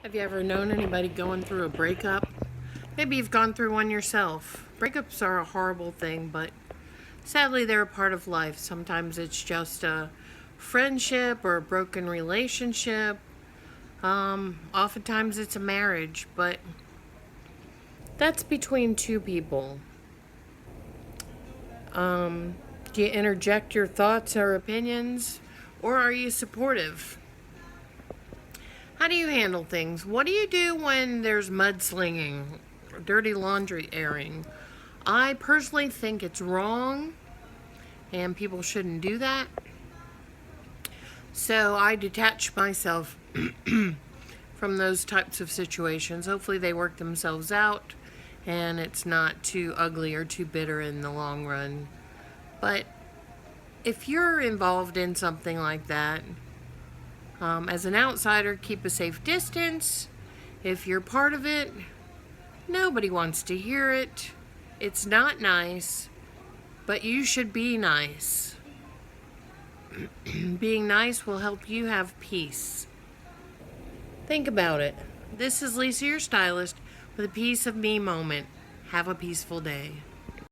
Have you ever known anybody going through a breakup? Maybe you've gone through one yourself. Breakups are a horrible thing, but sadly they're a part of life. Sometimes it's just a friendship or a broken relationship. Oftentimes it's a marriage, but that's between two people. Do you interject your thoughts or opinions, or are you supportive? How do you handle things? What do you do when there's mudslinging or dirty laundry airing? I personally think it's wrong and people shouldn't do that. So I detach myself from those types of situations. Hopefully they work themselves out and it's not too ugly or too bitter in the long run. But if you're involved in something like that, as an outsider, keep a safe distance. If you're part of it, nobody wants to hear it. It's not nice, but you should be nice. Being nice will help you have peace. Think about it. This is Lisa, your stylist, with a piece of me moment. Have a peaceful day.